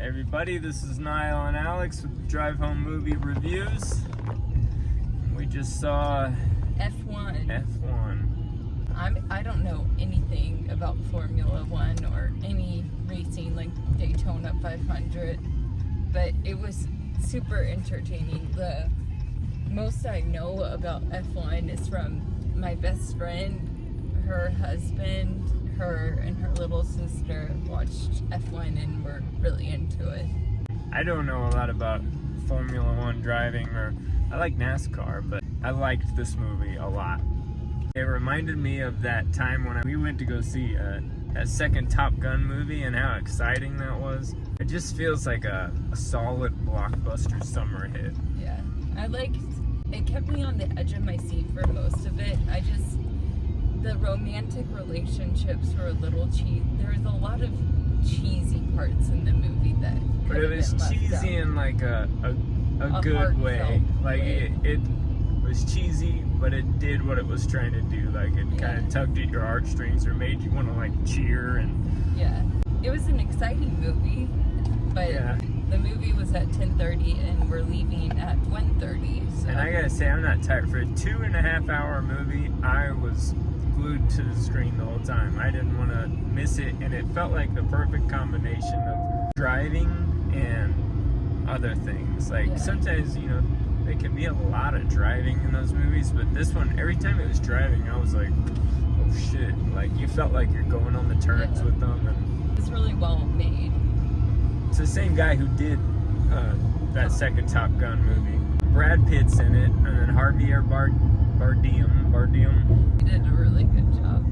Hey everybody, this is Niall and Alex with Drive Home Movie Reviews. We just saw F1. F1. I don't know anything about Formula One or any racing like Daytona 500, but it was super entertaining. The most I know about F1 is from my best friend, her husband, her and her little sister watched F1 and were really into it. I don't know a lot about Formula One driving, or I like NASCAR, but I liked this movie a lot. It reminded me of that time when we went to go see that second Top Gun movie and how exciting that was. It just feels like a solid blockbuster summer hit. Yeah, it kept me on the edge of my seat for most of it. The romantic relationships were a little cheesy. There was a lot of cheesy parts in the movie that But it was cheesy in like a good way. Like it was cheesy, but it did what it was trying to do. Like it kind of tugged at your heartstrings or made you want to like cheer and. Yeah, it was an exciting movie, but the movie was at 10:30 and we're leaving at 1:30. So. And I gotta say, I'm not tired. For a 2.5 hour movie, I was glued to the screen the whole time. I didn't want to miss it, and it felt like the perfect combination of driving and other things. Like sometimes, there can be a lot of driving in those movies, but this one, every time it was driving, I was like, oh shit. Like you felt like you're going on the turns with them. And it was really well made. It's the same guy who did that second Top Gun movie. Brad Pitt's in it, and then Javier Bardem. He did a really good job.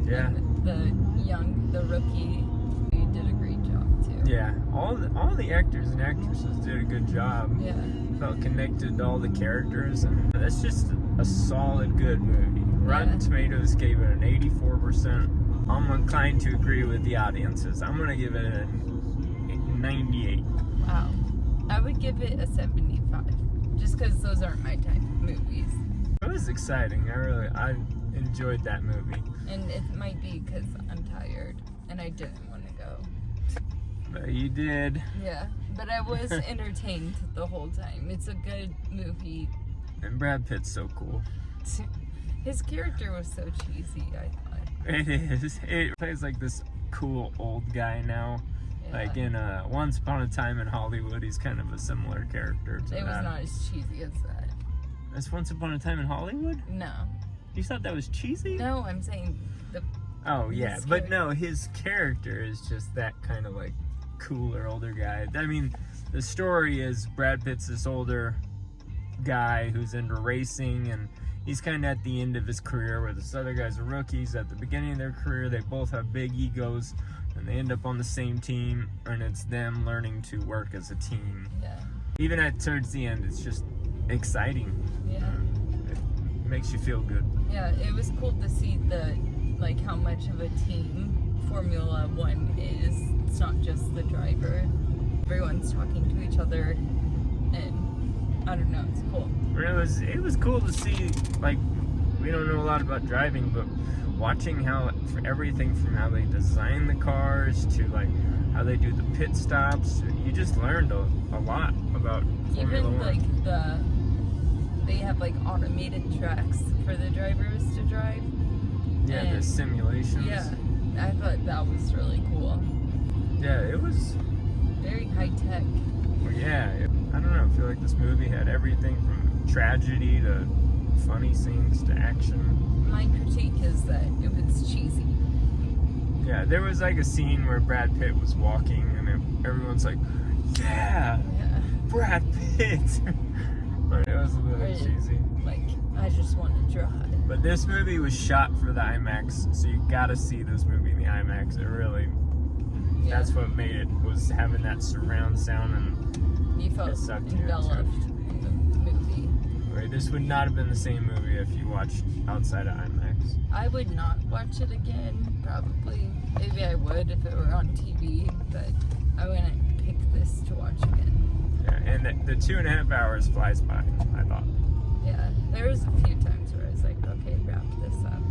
Yeah. And the rookie, he did a great job too. Yeah, all the actors and actresses did a good job. Yeah. Felt connected to all the characters, and that's just a solid, good movie. Rotten Tomatoes gave it an 84%. I'm inclined to agree with the audiences. I'm gonna give it a 98. Wow. I would give it a 75, just because those aren't my type of movies. It was exciting. I enjoyed that movie. And it might be because I'm tired and I didn't want to go. But you did. Yeah, but I was entertained the whole time. It's a good movie. And Brad Pitt's so cool. His character was so cheesy, I thought. It is. It plays like this cool old guy now. Yeah. Like in Once Upon a Time in Hollywood, he's kind of a similar character to that. It was not as cheesy as that. That's Once Upon a Time in Hollywood? No. You thought that was cheesy? No, I'm saying Oh, yeah. But no, his character is just that kind of like cooler older guy. I mean, the story is Brad Pitt's this older guy who's into racing, and he's kind of at the end of his career, where this other guy's a rookie. He's at the beginning of their career. They both have big egos, and they end up on the same team, and it's them learning to work as a team. Yeah. Even towards the end, it's just exciting. Yeah. It makes you feel good. Yeah, it was cool to see how much of a team Formula One is. It's not just the driver. Everyone's talking to each other, and I don't know, it's cool. It was cool to see, like, we don't know a lot about driving, but watching everything from how they design the cars to like how they do the pit stops, you just learned a lot about Formula One. Even they have like automated tracks for the drivers to drive. Yeah, the simulations. Yeah, I thought that was really cool. Yeah, it was very high tech. Yeah, I don't know. I feel like this movie had everything from tragedy to funny scenes to action. My critique is that it was cheesy. Yeah, there was like a scene where Brad Pitt was walking and everyone's like, yeah. Brad Pitt. But it was a little cheesy. Like, I just want to drive. But this movie was shot for the IMAX, so you gotta see this movie in the IMAX. It really, that's what made it, was having that surround sound, and you felt enveloped in the movie. Right, this would not have been the same movie if you watched outside of IMAX. I would not watch it again, probably. Maybe I would if it were on TV, but I wouldn't pick this to watch again. Yeah, and the 2.5 hours flies by, I thought. Yeah, there was a few times where I was like, okay, wrap this up.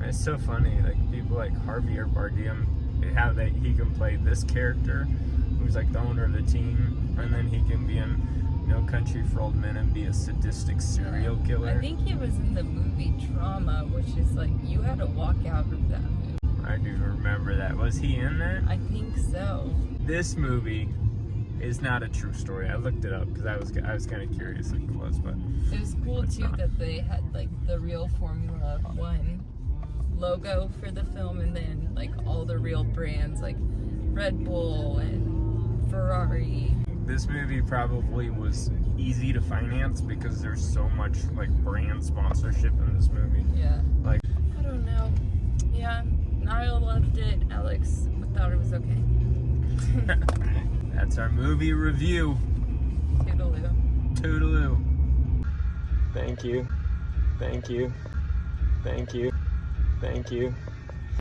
It's so funny, like people like Javier Bardem how he can play this character, who's like the owner of the team, and then he can be in No Country for Old Men and be a sadistic serial killer. I think he was in the movie Trauma, which is like, you had to walk out of that movie. I do remember that. Was he in that? I think so. This movie is not a true story. I looked it up because I was kind of curious if it was, but It was cool It's too not. that they had like the real Formula One logo for the film, and then like all the real brands like Red Bull and Ferrari. this movie probably was easy to finance because there's so much like brand sponsorship in this movie. Yeah. Like, I don't know. Yeah, Niall loved it. Alex thought it was okay. that's our movie review. Toodaloo. Toodaloo. Thank you. Thank you. Thank you. Thank you.